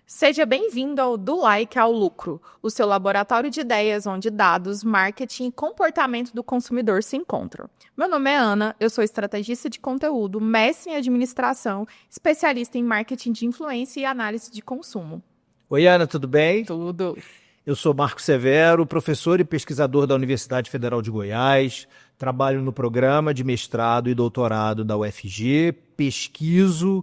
Seja bem-vindo ao Do Like ao Lucro, o seu laboratório de ideias onde dados, marketing e comportamento do consumidor se encontram. Meu nome é Ana, eu sou estrategista de conteúdo, mestre em administração, especialista em marketing de influência e análise de consumo. Oi, Ana, tudo bem? Tudo. Eu sou Marco Severo, professor e pesquisador da Universidade Federal de Goiás, trabalho no programa de mestrado e doutorado da UFG, pesquiso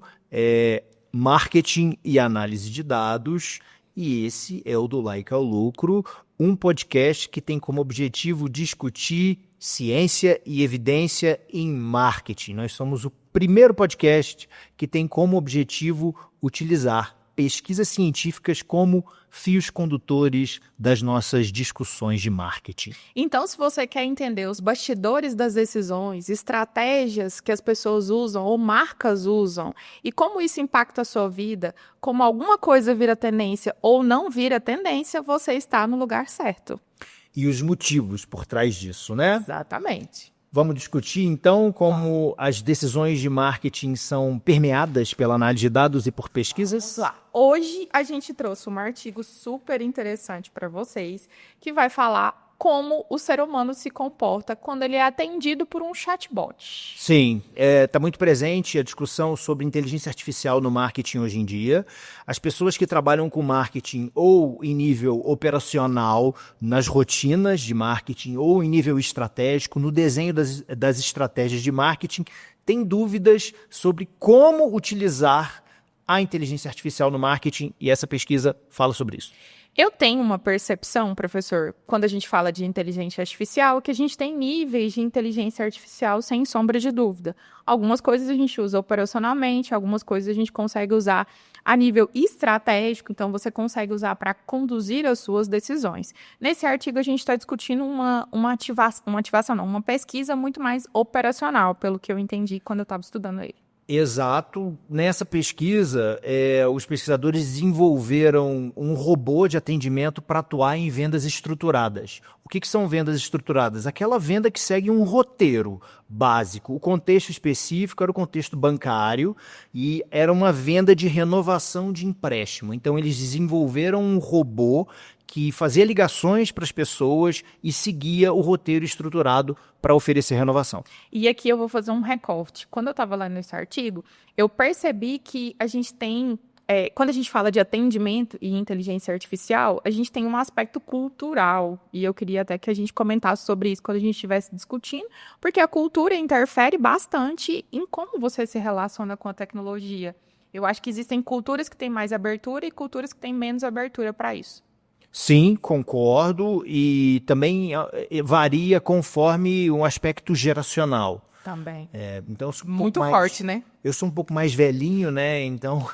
marketing e análise de dados, e esse é o Do Like ao Lucro, um podcast que tem como objetivo discutir ciência e evidência em marketing. Nós somos o primeiro podcast que tem como objetivo utilizar pesquisas científicas como fios condutores das nossas discussões de marketing. Então, se você quer entender os bastidores das decisões, estratégias que as pessoas usam ou marcas usam e como isso impacta a sua vida, como alguma coisa vira tendência ou não vira tendência, você está no lugar certo. E os motivos por trás disso, né? Exatamente. Vamos discutir, então, como as decisões de marketing são permeadas pela análise de dados e por pesquisas? Vamos lá. Hoje a gente trouxe um artigo super interessante para vocês, que vai falar como o ser humano se comporta quando ele é atendido por um chatbot. Sim, está muito presente a discussão sobre inteligência artificial no marketing hoje em dia. As pessoas que trabalham com marketing ou em nível operacional, nas rotinas de marketing, ou em nível estratégico, no desenho das estratégias de marketing, têm dúvidas sobre como utilizar a inteligência artificial no marketing, e essa pesquisa fala sobre isso. Eu tenho uma percepção, professor, quando a gente fala de inteligência artificial, que a gente tem níveis de inteligência artificial sem sombra de dúvida. Algumas coisas a gente usa operacionalmente, algumas coisas a gente consegue usar a nível estratégico, então você consegue usar para conduzir as suas decisões. Nesse artigo a gente está discutindo uma pesquisa muito mais operacional, pelo que eu entendi quando eu estava estudando ele. Exato. Nessa pesquisa, os pesquisadores desenvolveram um robô de atendimento para atuar em vendas estruturadas. O que são vendas estruturadas? Aquela venda que segue um roteiro básico. O contexto específico era o contexto bancário e era uma venda de renovação de empréstimo. Então, eles desenvolveram um robô que fazia ligações para as pessoas e seguia o roteiro estruturado para oferecer renovação. E aqui eu vou fazer um recorte. Quando eu estava lá nesse artigo, eu percebi que a gente tem, quando a gente fala de atendimento e inteligência artificial, a gente tem um aspecto cultural. E eu queria até que a gente comentasse sobre isso quando a gente estivesse discutindo, porque a cultura interfere bastante em como você se relaciona com a tecnologia. Eu acho que existem culturas que têm mais abertura e culturas que têm menos abertura para isso. Sim, concordo, e também varia conforme um aspecto geracional. Também. Então, eu sou um Muito pouco forte, né? Eu sou um pouco mais velhinho, né? Então,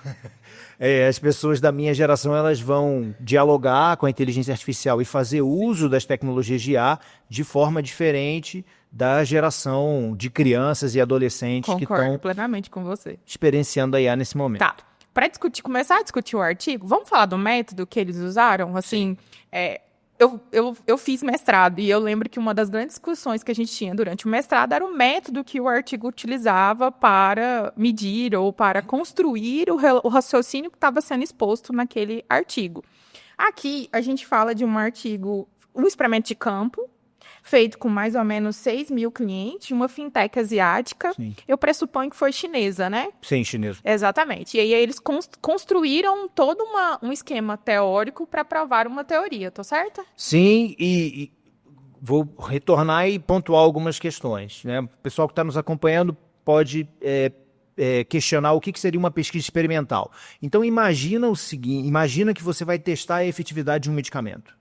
as pessoas da minha geração elas vão dialogar com a inteligência artificial e fazer uso das tecnologias de IA de forma diferente da geração de crianças e adolescentes que Concordo estão plenamente com você. experienciando a IA nesse momento. Tá. Para começar a discutir o artigo, vamos falar do método que eles usaram? Assim, eu fiz mestrado e eu lembro que uma das grandes discussões que a gente tinha durante o mestrado era o método que o artigo utilizava para medir ou para construir o raciocínio que estava sendo exposto naquele artigo. Aqui, a gente fala de um artigo, um experimento de campo, feito com mais ou menos 6 mil clientes, uma fintech asiática. Sim. Eu pressuponho que foi chinesa, né? Sim, chinês. Exatamente. E aí eles construíram todo um esquema teórico para provar uma teoria, tô certa? Sim, e vou retornar e pontuar algumas questões, né? O pessoal que está nos acompanhando pode questionar o que seria uma pesquisa experimental. Então imagina o seguinte, imagina que você vai testar a efetividade de um medicamento.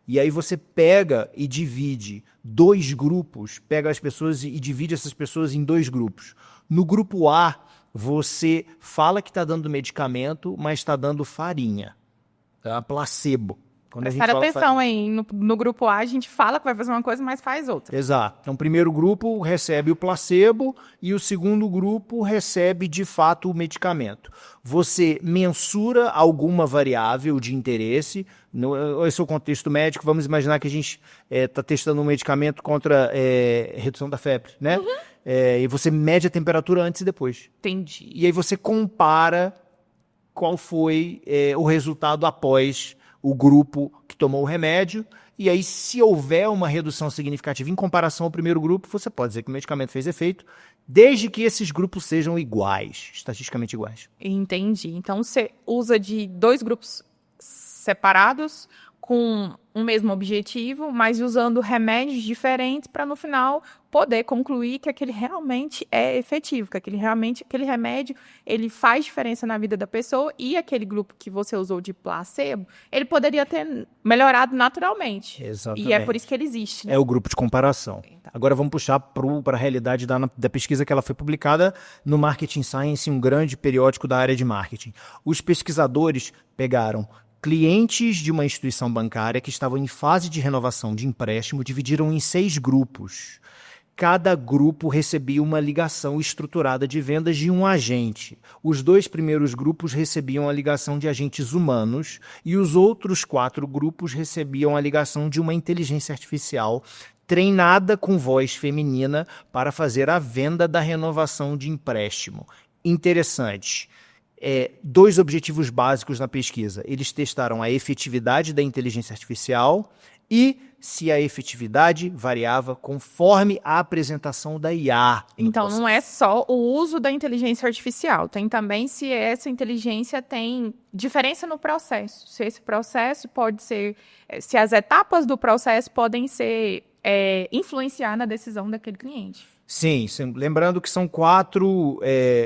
E aí você pega e divide dois grupos, pega as pessoas e divide essas pessoas em dois grupos. No grupo A, você fala que está dando medicamento, mas está dando farinha, tá? Placebo. Prestar atenção aí, no grupo A a gente fala que vai fazer uma coisa, mas faz outra. Exato. Então o primeiro grupo recebe o placebo e o segundo grupo recebe de fato o medicamento. Você mensura alguma variável de interesse, esse é o contexto médico, vamos imaginar que a gente está testando um medicamento contra redução da febre, né? E você mede a temperatura antes e depois. Entendi. E aí você compara qual foi o resultado após o grupo que tomou o remédio. E aí, se houver uma redução significativa em comparação ao primeiro grupo, você pode dizer que o medicamento fez efeito, desde que esses grupos sejam iguais, estatisticamente iguais. Entendi. Então, você usa de 2 grupos separados, com um mesmo objetivo, mas usando remédios diferentes para, no final, poder concluir que aquele realmente é efetivo, que aquele remédio ele faz diferença na vida da pessoa, e aquele grupo que você usou de placebo, ele poderia ter melhorado naturalmente. Exatamente. E é por isso que ele existe, né? É o grupo de comparação. Agora vamos puxar para a realidade da pesquisa que ela foi publicada no Marketing Science, um grande periódico da área de marketing. Os pesquisadores pegaram clientes de uma instituição bancária que estavam em fase de renovação de empréstimo, dividiram em 6 grupos. Cada grupo recebia uma ligação estruturada de vendas de um agente. Os 2 primeiros grupos recebiam a ligação de agentes humanos e os outros 4 grupos recebiam a ligação de uma inteligência artificial treinada com voz feminina para fazer a venda da renovação de empréstimo. Interessante. 2 objetivos básicos na pesquisa. Eles testaram a efetividade da inteligência artificial e se a efetividade variava conforme a apresentação da IA. Então, não é só o uso da inteligência artificial, tem também se essa inteligência tem diferença no processo. Se esse processo pode ser, se as etapas do processo podem ser, influenciar na decisão daquele cliente. Sim, lembrando que são 4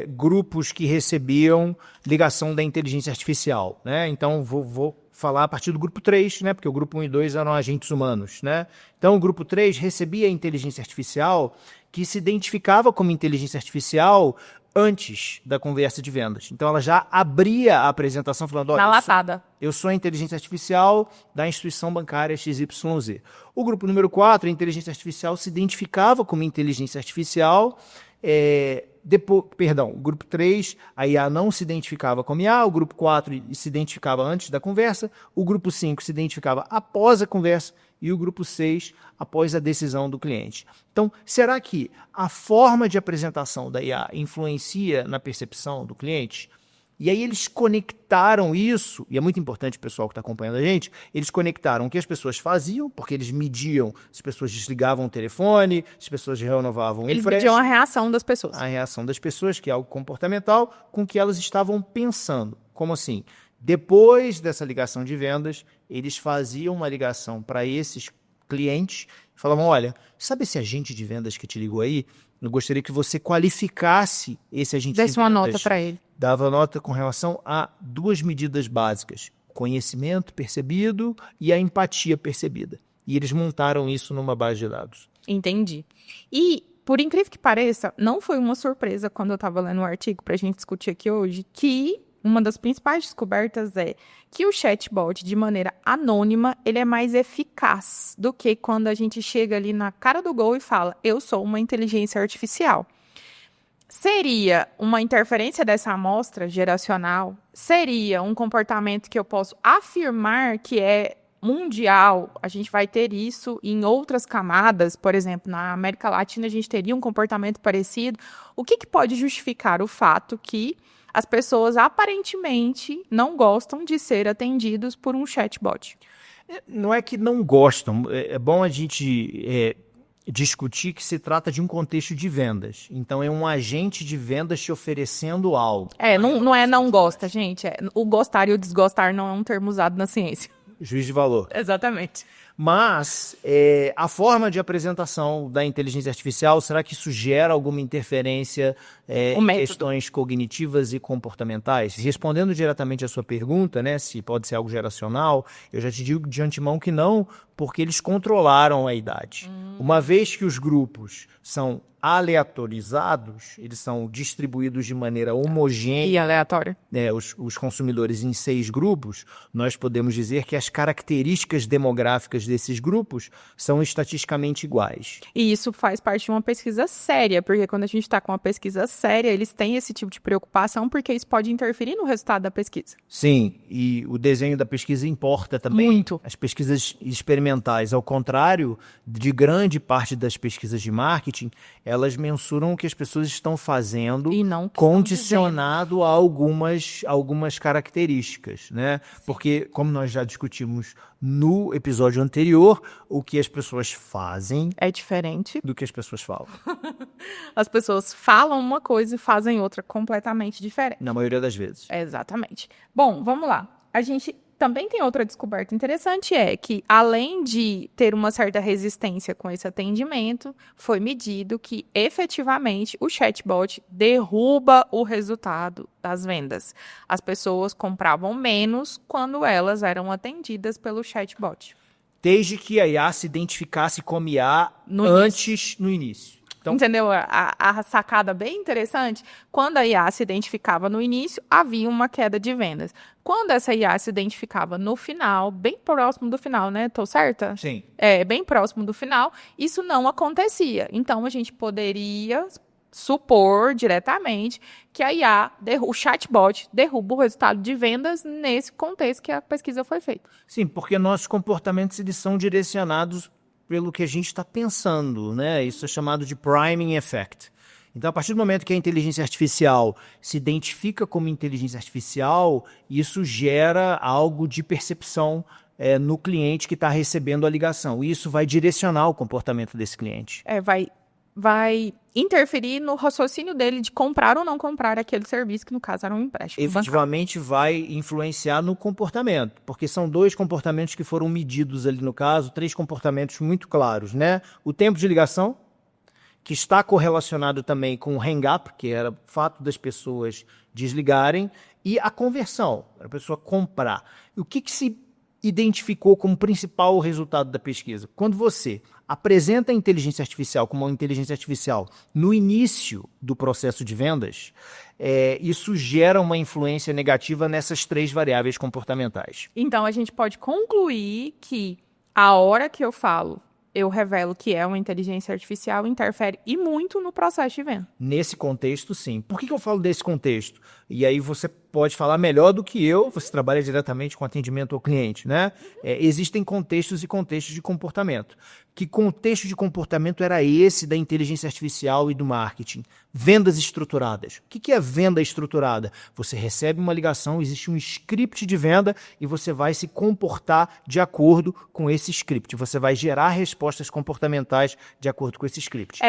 grupos que recebiam ligação da inteligência artificial, né? Então, vou falar a partir do grupo 3, né? Porque o grupo 1 e 2 eram agentes humanos, né? Então, o grupo 3 recebia a inteligência artificial que se identificava como inteligência artificial antes da conversa de vendas. Então, ela já abria a apresentação falando... Na latada. Eu sou a inteligência artificial da instituição bancária XYZ. O grupo número 4, a inteligência artificial, se identificava como inteligência artificial. O grupo 3, a IA não se identificava como IA. O grupo 4 se identificava antes da conversa. O grupo 5 se identificava após a conversa. E o grupo 6, após a decisão do cliente. Então, será que a forma de apresentação da IA influencia na percepção do cliente? E aí eles conectaram isso, e é muito importante o pessoal que está acompanhando a gente, eles conectaram o que as pessoas faziam, porque eles mediam se as pessoas desligavam o telefone, se as pessoas renovavam o empréstimo. Eles mediam a reação das pessoas. A reação das pessoas, que é algo comportamental, com o que elas estavam pensando. Como assim? Depois dessa ligação de vendas, eles faziam uma ligação para esses clientes e falavam, olha, sabe esse agente de vendas que te ligou aí? Eu gostaria que você qualificasse esse agente de vendas. Desse uma nota para ele. Dava nota com relação a 2 medidas básicas, conhecimento percebido e a empatia percebida. E eles montaram isso numa base de dados. Entendi. E, por incrível que pareça, não foi uma surpresa quando eu estava lendo o artigo para a gente discutir aqui hoje, que uma das principais descobertas é que o chatbot, de maneira anônima, ele é mais eficaz do que quando a gente chega ali na cara do gol e fala, eu sou uma inteligência artificial. Seria uma interferência dessa amostra geracional? Seria um comportamento que eu posso afirmar que é mundial? A gente vai ter isso em outras camadas, por exemplo, na América Latina a gente teria um comportamento parecido. O que pode justificar o fato que as pessoas aparentemente não gostam de ser atendidos por um chatbot? Não é que não gostam, é bom a gente discutir que se trata de um contexto de vendas. Então, é um agente de vendas te oferecendo algo. Não é não gosta, gente. O gostar e o desgostar não é um termo usado na ciência. Juiz de valor. Exatamente. Mas a forma de apresentação da inteligência artificial, será que isso gera alguma interferência em questões cognitivas e comportamentais? Respondendo diretamente à sua pergunta, né, se pode ser algo geracional, eu já te digo de antemão que não, porque eles controlaram a idade. Uma vez que os grupos são aleatorizados, eles são distribuídos de maneira homogênea. E aleatória. Os consumidores em 6 grupos, nós podemos dizer que as características demográficas desses grupos são estatisticamente iguais. E isso faz parte de uma pesquisa séria, porque quando a gente está com uma pesquisa séria, eles têm esse tipo de preocupação, porque isso pode interferir no resultado da pesquisa. Sim, e o desenho da pesquisa importa também. Muito. As pesquisas experimentais comportamentais, ao contrário de grande parte das pesquisas de marketing, elas mensuram o que as pessoas estão fazendo E não o que condicionado a algumas características, né? Porque, como nós já discutimos no episódio anterior, o que as pessoas fazem é diferente. do que as pessoas falam, As pessoas falam uma coisa e fazem outra completamente diferente. na maioria das vezes. Exatamente. Bom, vamos lá. A gente também tem outra descoberta interessante, é que, além de ter uma certa resistência com esse atendimento, foi medido que, efetivamente, o chatbot derruba o resultado das vendas. As pessoas compravam menos quando elas eram atendidas pelo chatbot. Desde que a IA se identificasse como IA No no início. Então, Entendeu a sacada bem interessante? Quando a IA se identificava no início, havia uma queda de vendas. Quando essa IA se identificava no final, bem próximo do final, né? Tô certa? sim. Bem próximo do final, isso não acontecia. Então, a gente poderia supor diretamente que a IA, o chatbot, derruba o resultado de vendas nesse contexto que a pesquisa foi feita. Sim, porque nossos comportamentos eles são direcionados pelo que a gente está pensando, né? Isso é chamado de priming effect. Então, a partir do momento que a inteligência artificial se identifica como inteligência artificial, isso gera algo de percepção no cliente que está recebendo a ligação. E isso vai direcionar o comportamento desse cliente. Vai interferir no raciocínio dele de comprar ou não comprar aquele serviço, que no caso era um empréstimo bancário. Efetivamente vai influenciar no comportamento, porque são 2 comportamentos que foram medidos ali no caso, 3 comportamentos muito claros, né? O tempo de ligação, que está correlacionado também com o hang-up, que era o fato das pessoas desligarem, e a conversão, a pessoa comprar. O que se identificou como principal resultado da pesquisa? Quando você apresenta a inteligência artificial como uma inteligência artificial no início do processo de vendas, isso gera uma influência negativa nessas 3 variáveis comportamentais. Então, a gente pode concluir que a hora que eu revelo que é uma inteligência artificial, interfere e muito no processo de venda. Nesse contexto, sim. Por que eu falo desse contexto? E aí você pode falar melhor do que eu, você trabalha diretamente com atendimento ao cliente, né? Existem contextos e contextos de comportamento. Que contexto de comportamento era esse da inteligência artificial e do marketing? Vendas estruturadas. O que é venda estruturada? Você recebe uma ligação, existe um script de venda e você vai se comportar de acordo com esse script. Você vai gerar respostas comportamentais de acordo com esse script.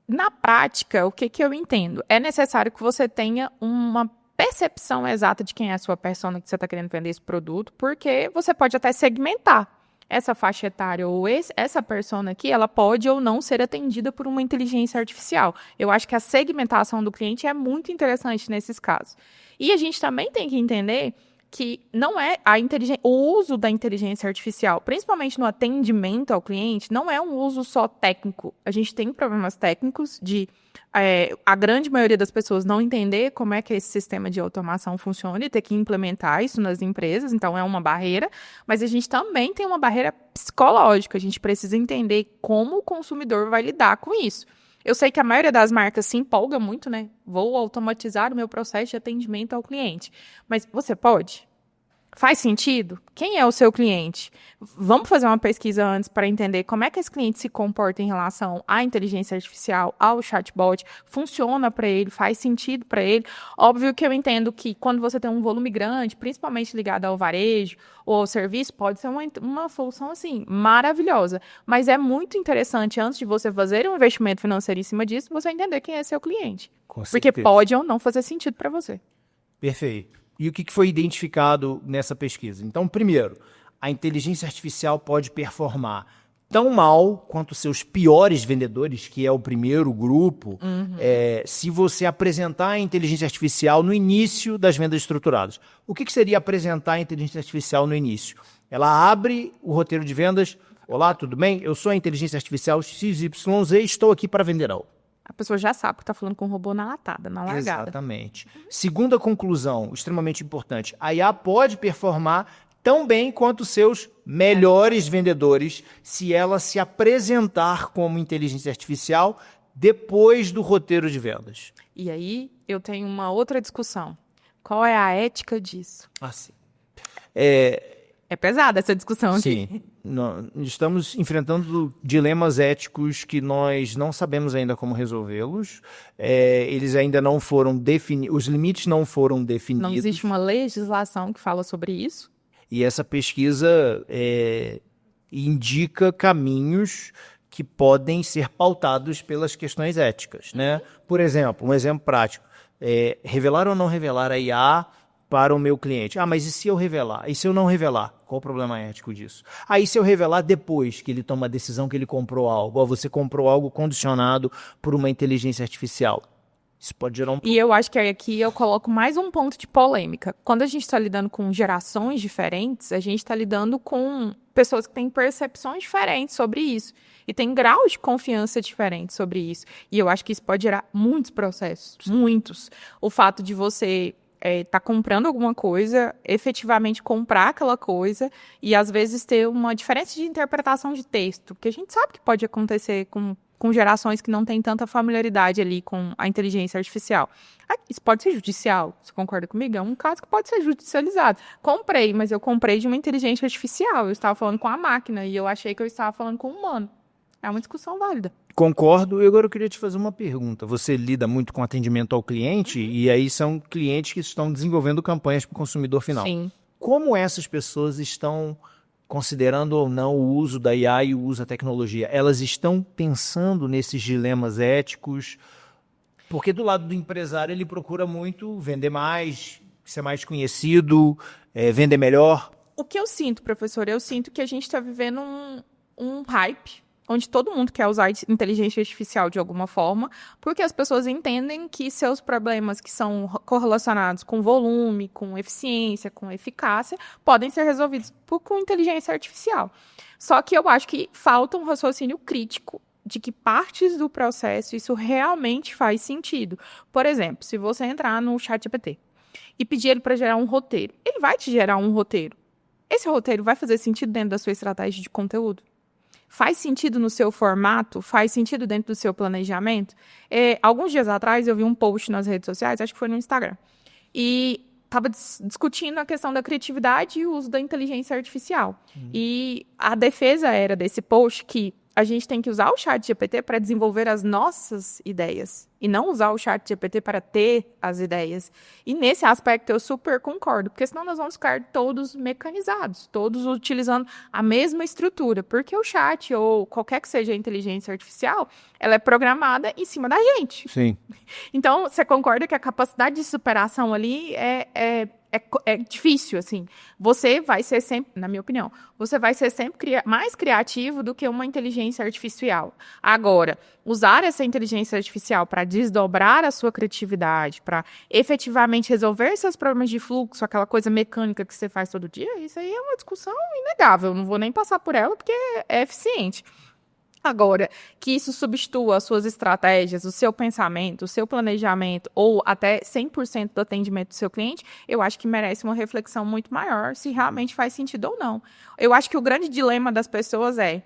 Na prática, o que eu entendo? É necessário que você tenha uma percepção exata de quem é a sua persona que você está querendo vender esse produto, porque você pode até segmentar essa faixa etária ou essa persona aqui, ela pode ou não ser atendida por uma inteligência artificial. Eu acho que a segmentação do cliente é muito interessante nesses casos. E a gente também tem que entender que não é o uso da inteligência artificial, principalmente no atendimento ao cliente, não é um uso só técnico. A gente tem problemas técnicos de a grande maioria das pessoas não entender como é que esse sistema de automação funciona e ter que implementar isso nas empresas, então é uma barreira, mas a gente também tem uma barreira psicológica, a gente precisa entender como o consumidor vai lidar com isso. Eu sei que a maioria das marcas se empolga muito, né? Vou automatizar o meu processo de atendimento ao cliente. Mas você pode? Faz sentido? Quem é o seu cliente? Vamos fazer uma pesquisa antes para entender como é que esse cliente se comporta em relação à inteligência artificial, ao chatbot. Funciona para ele? Faz sentido para ele? Óbvio que eu entendo que quando você tem um volume grande, principalmente ligado ao varejo ou ao serviço, pode ser uma solução assim, maravilhosa. Mas é muito interessante, antes de você fazer um investimento financeiro em cima disso, você entender quem é seu cliente. Com Porque certeza. pode ou não fazer sentido para você. Perfeito. E o que foi identificado nessa pesquisa? Então, primeiro, a inteligência artificial pode performar tão mal quanto seus piores vendedores, que é o primeiro grupo, se você apresentar a inteligência artificial no início das vendas estruturadas. O que seria apresentar a inteligência artificial no início? Ela abre o roteiro de vendas. Olá, tudo bem? Eu sou a inteligência artificial XYZ e estou aqui para vender algo. A pessoa já sabe que está falando com um robô na latada, na largada. Exatamente. Segunda conclusão, extremamente importante. A IA pode performar tão bem quanto seus melhores vendedores se ela se apresentar como inteligência artificial depois do roteiro de vendas. E aí eu tenho uma outra discussão. Qual é a ética disso? Assim. É pesada essa discussão aqui. Sim, estamos enfrentando dilemas éticos que nós não sabemos ainda como resolvê-los. Eles ainda não foram definidos, os limites não foram definidos. Não existe uma legislação que fala sobre isso. E essa pesquisa indica caminhos que podem ser pautados pelas questões éticas, né? Por exemplo, um exemplo prático, revelar ou não revelar a IA para o meu cliente. Mas e se eu revelar? E se eu não revelar? Qual o problema ético disso? E se eu revelar depois que ele toma a decisão que ele comprou algo? Você comprou algo condicionado por uma inteligência artificial. Isso pode gerar um... E eu acho que aqui eu coloco mais um ponto de polêmica. Quando a gente está lidando com gerações diferentes, a gente está lidando com pessoas que têm percepções diferentes sobre isso. E tem graus de confiança diferentes sobre isso. E eu acho que isso pode gerar muitos processos. Muitos. O fato de você tá comprando alguma coisa, efetivamente comprar aquela coisa e às vezes ter uma diferença de interpretação de texto, porque a gente sabe que pode acontecer com gerações que não têm tanta familiaridade ali com a inteligência artificial. Isso pode ser judicial, você concorda comigo? É um caso que pode ser judicializado. Comprei, mas eu comprei de uma inteligência artificial, eu estava falando com a máquina e eu achei que eu estava falando com um humano. É uma discussão válida. Concordo. E agora eu queria te fazer uma pergunta. Você lida muito com atendimento ao cliente e aí são clientes que estão desenvolvendo campanhas para o consumidor final. Sim. Como essas pessoas estão considerando ou não o uso da IA e o uso da tecnologia? Elas estão pensando nesses dilemas éticos? Porque do lado do empresário ele procura muito vender mais, ser mais conhecido, vender melhor. O que eu sinto, professor? Eu sinto que a gente está vivendo um hype onde todo mundo quer usar inteligência artificial de alguma forma, porque as pessoas entendem que seus problemas que são correlacionados com volume, com eficiência, com eficácia, podem ser resolvidos com inteligência artificial. Só que eu acho que falta um raciocínio crítico de que partes do processo isso realmente faz sentido. Por exemplo, se você entrar no ChatGPT e pedir ele para gerar um roteiro, ele vai te gerar um roteiro. Esse roteiro vai fazer sentido dentro da sua estratégia de conteúdo? Faz sentido no seu formato? Faz sentido dentro do seu planejamento? Alguns dias atrás eu vi um post nas redes sociais, acho que foi no Instagram, e estava discutindo a questão da criatividade e o uso da inteligência artificial. E a defesa era desse post que a gente tem que usar o ChatGPT para desenvolver as nossas ideias e não usar o ChatGPT para ter as ideias. E nesse aspecto eu super concordo, porque senão nós vamos ficar todos mecanizados, todos utilizando a mesma estrutura, porque o chat ou qualquer que seja a inteligência artificial, ela é programada em cima da gente. Sim. Então, você concorda que a capacidade de superação ali é difícil, assim. Você vai ser sempre, na minha opinião, você vai ser sempre mais criativo do que uma inteligência artificial. Agora, usar essa inteligência artificial para desdobrar a sua criatividade, para efetivamente resolver seus problemas de fluxo, aquela coisa mecânica que você faz todo dia, isso aí é uma discussão inegável. Não vou nem passar por ela porque é eficiente. Agora, que isso substitua as suas estratégias, o seu pensamento, o seu planejamento ou até 100% do atendimento do seu cliente, eu acho que merece uma reflexão muito maior se realmente faz sentido ou não. Eu acho que o grande dilema das pessoas é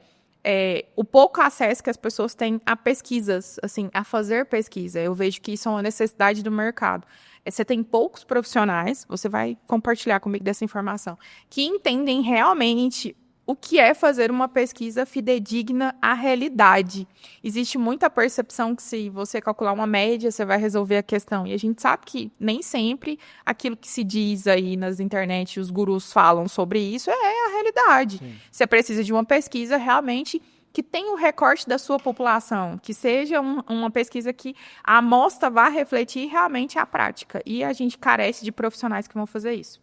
o pouco acesso que as pessoas têm a pesquisas, assim, a fazer pesquisa. Eu vejo que isso é uma necessidade do mercado. Você tem poucos profissionais, você vai compartilhar comigo dessa informação, que entendem realmente o que é fazer uma pesquisa fidedigna à realidade. Existe muita percepção que se você calcular uma média, você vai resolver a questão. E a gente sabe que nem sempre aquilo que se diz aí nas internet, os gurus falam sobre isso, é a realidade. Sim. Você precisa de uma pesquisa realmente que tenha um recorte da sua população, que seja uma pesquisa que a amostra vá refletir realmente a prática. E a gente carece de profissionais que vão fazer isso.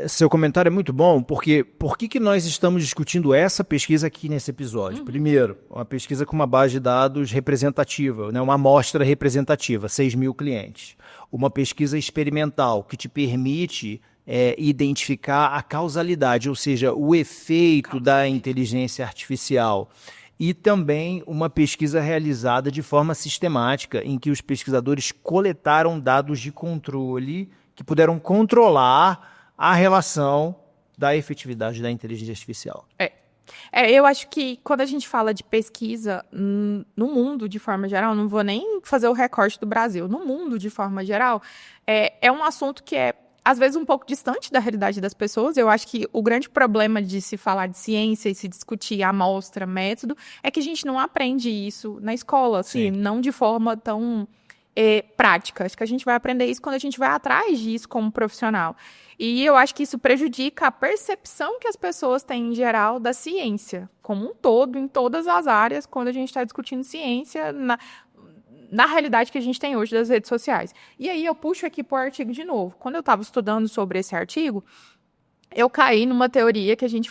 Seu comentário é muito bom, porque por que nós estamos discutindo essa pesquisa aqui nesse episódio? Primeiro, uma pesquisa com uma base de dados representativa, né? Uma amostra representativa, 6 mil clientes. Uma pesquisa experimental que te permite identificar a causalidade, ou seja, o efeito da inteligência artificial. E também uma pesquisa realizada de forma sistemática, em que os pesquisadores coletaram dados de controle que puderam controlar a relação da efetividade da inteligência artificial. Eu acho que quando a gente fala de pesquisa no mundo de forma geral, não vou nem fazer o recorte do Brasil, no mundo de forma geral, é um assunto que é às vezes, um pouco distante da realidade das pessoas. Eu acho que o grande problema de se falar de ciência e se discutir amostra, método, é que a gente não aprende isso na escola, assim, não de forma tão prática. Acho que a gente vai aprender isso quando a gente vai atrás disso como profissional. E eu acho que isso prejudica a percepção que as pessoas têm, em geral, da ciência, como um todo, em todas as áreas, quando a gente está discutindo ciência na realidade que a gente tem hoje das redes sociais. E aí eu puxo aqui para o artigo de novo. Quando eu estava estudando sobre esse artigo, eu caí numa teoria que a gente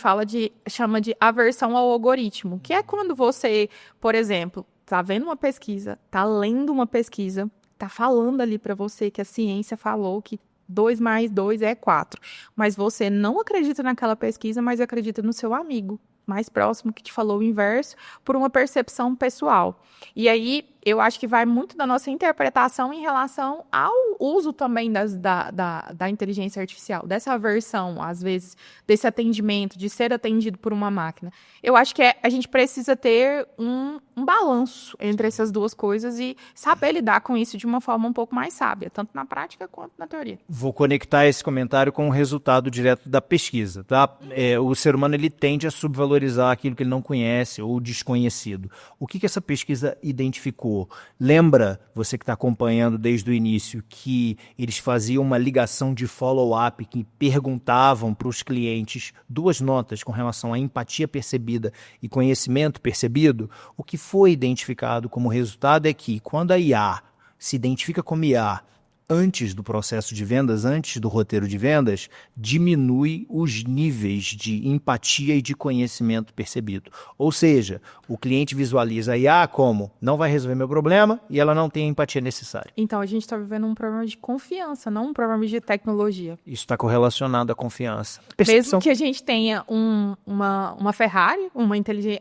chama de aversão ao algoritmo, que é quando você, por exemplo, está vendo uma pesquisa, está lendo uma pesquisa, está falando ali para você que a ciência falou que 2 mais 2 é 4. Mas você não acredita naquela pesquisa, mas acredita no seu amigo mais próximo que te falou o inverso por uma percepção pessoal. E aí, eu acho que vai muito da nossa interpretação em relação ao uso também da inteligência artificial, dessa aversão, às vezes, desse atendimento, de ser atendido por uma máquina. Eu acho que a gente precisa ter um balanço entre essas duas coisas e saber lidar com isso de uma forma um pouco mais sábia, tanto na prática quanto na teoria. Vou conectar esse comentário com o resultado direto da pesquisa. Tá? O ser humano ele tende a subvalorizar aquilo que ele não conhece ou desconhecido. O que essa pesquisa identificou? Lembra, você que está acompanhando desde o início, que eles faziam uma ligação de follow-up, que perguntavam para os clientes 2 notas com relação à empatia percebida e conhecimento percebido? O que foi identificado como resultado é que quando a IA se identifica como IA antes do processo de vendas, antes do roteiro de vendas, diminui os níveis de empatia e de conhecimento percebido. Ou seja, o cliente visualiza a IA como não vai resolver meu problema e ela não tem a empatia necessária. Então, a gente está vivendo um problema de confiança, não um problema de tecnologia. Isso está correlacionado à confiança. Mesmo que a gente tenha uma Ferrari,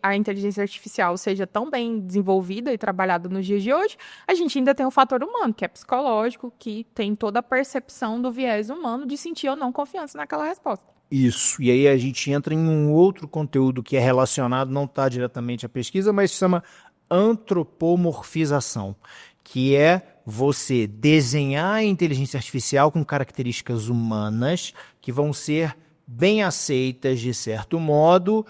a inteligência artificial seja tão bem desenvolvida e trabalhada nos dias de hoje, a gente ainda tem um fator humano, que é psicológico, que tem toda a percepção do viés humano de sentir ou não confiança naquela resposta. Isso, e aí a gente entra em um outro conteúdo que é relacionado, não está diretamente à pesquisa, mas se chama antropomorfização, que é você desenhar a inteligência artificial com características humanas que vão ser bem aceitas, de certo modo,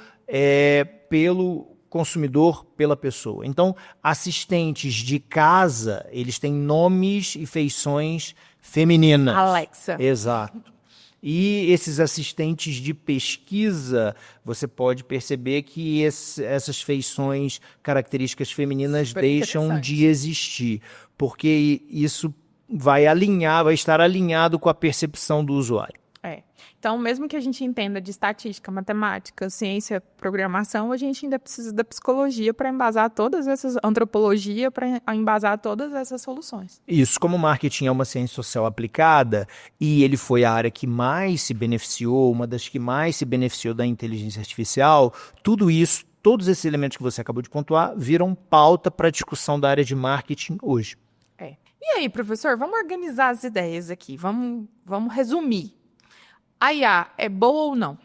pelo consumidor, pela pessoa. Então, assistentes de casa, eles têm nomes e feições femininas. Alexa. Exato. E esses assistentes de pesquisa, você pode perceber que essas feições, características femininas deixam de existir, porque isso vai estar alinhado com a percepção do usuário. Então, mesmo que a gente entenda de estatística, matemática, ciência, programação, a gente ainda precisa da psicologia para embasar todas essas, antropologia para embasar todas essas soluções. Isso, como o marketing é uma ciência social aplicada e ele foi a área que mais se beneficiou, uma das que mais se beneficiou da inteligência artificial, tudo isso, todos esses elementos que você acabou de pontuar, viram pauta para a discussão da área de marketing hoje. E aí, professor, vamos organizar as ideias aqui, vamos resumir. A IA é boa ou não?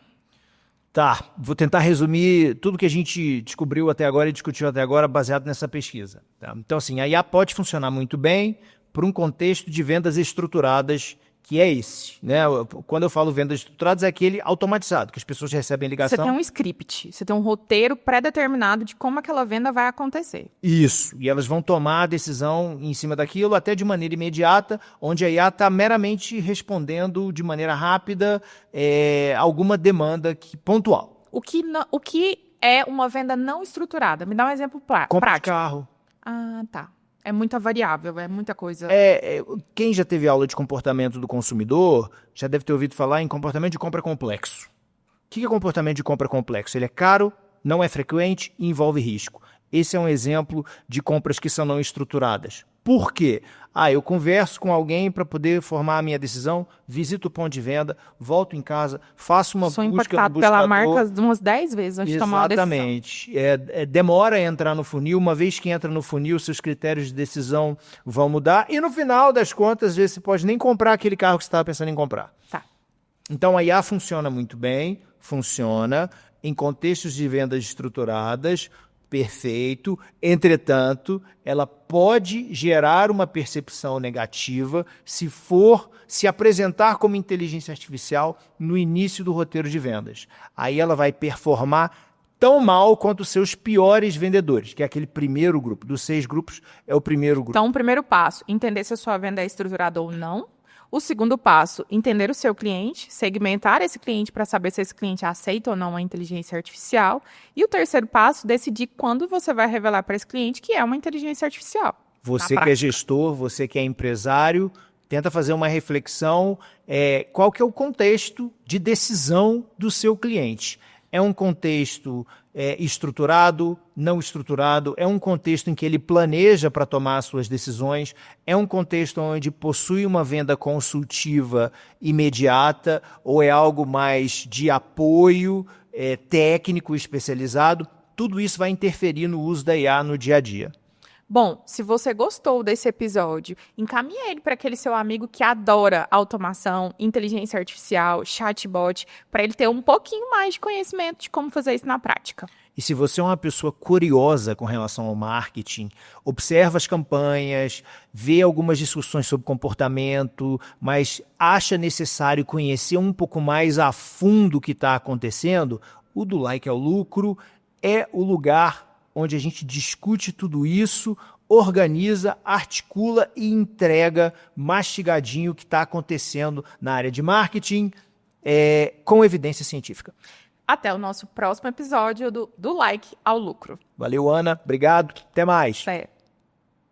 Tá, vou tentar resumir tudo que a gente descobriu até agora e discutiu até agora baseado nessa pesquisa. Tá? Então, assim, a IA pode funcionar muito bem para um contexto de vendas estruturadas, que é esse, né? Quando eu falo vendas estruturadas, é aquele automatizado, que as pessoas recebem ligação. Você tem um script, você tem um roteiro pré-determinado de como aquela venda vai acontecer. Isso, e elas vão tomar a decisão em cima daquilo até de maneira imediata, onde a IA está meramente respondendo de maneira rápida alguma demanda pontual. O que é uma venda não estruturada? Me dá um exemplo prático. Compra de carro. Ah, tá. É muita variável, é muita coisa. Quem já teve aula de comportamento do consumidor já deve ter ouvido falar em comportamento de compra complexo. O que é comportamento de compra complexo? Ele é caro, não é frequente e envolve risco. Esse é um exemplo de compras que são não estruturadas. Por quê? Eu converso com alguém para poder formar a minha decisão, visito o ponto de venda, volto em casa, faço uma busca no buscador. Sou impactado pela marca umas 10 vezes antes de tomar uma decisão. Exatamente. Demora a entrar no funil, uma vez que entra no funil, seus critérios de decisão vão mudar e no final das contas, às vezes você pode nem comprar aquele carro que você estava pensando em comprar. Tá. Então a IA funciona muito bem, funciona em contextos de vendas estruturadas, perfeito. Entretanto, ela pode gerar uma percepção negativa se apresentar como inteligência artificial no início do roteiro de vendas. Aí ela vai performar tão mal quanto os seus piores vendedores, que é aquele primeiro grupo. Dos 6 grupos, é o primeiro grupo. Então, o primeiro passo, entender se a sua venda é estruturada ou não. O segundo passo, entender o seu cliente, segmentar esse cliente para saber se esse cliente aceita ou não a inteligência artificial. E o terceiro passo, decidir quando você vai revelar para esse cliente que é uma inteligência artificial. Você que é gestor, você que é empresário, tenta fazer uma reflexão, qual que é o contexto de decisão do seu cliente. É um contexto estruturado, não estruturado? É um contexto em que ele planeja para tomar suas decisões? É um contexto onde possui uma venda consultiva imediata? Ou é algo mais de apoio técnico especializado? Tudo isso vai interferir no uso da IA no dia a dia. Bom, se você gostou desse episódio, encaminhe ele para aquele seu amigo que adora automação, inteligência artificial, chatbot, para ele ter um pouquinho mais de conhecimento de como fazer isso na prática. E se você é uma pessoa curiosa com relação ao marketing, observa as campanhas, vê algumas discussões sobre comportamento, mas acha necessário conhecer um pouco mais a fundo o que está acontecendo, o Do Like ao Lucro é o lugar onde a gente discute tudo isso, organiza, articula e entrega mastigadinho o que está acontecendo na área de marketing com evidência científica. Até o nosso próximo episódio do Like ao Lucro. Valeu, Ana. Obrigado. Até mais. É.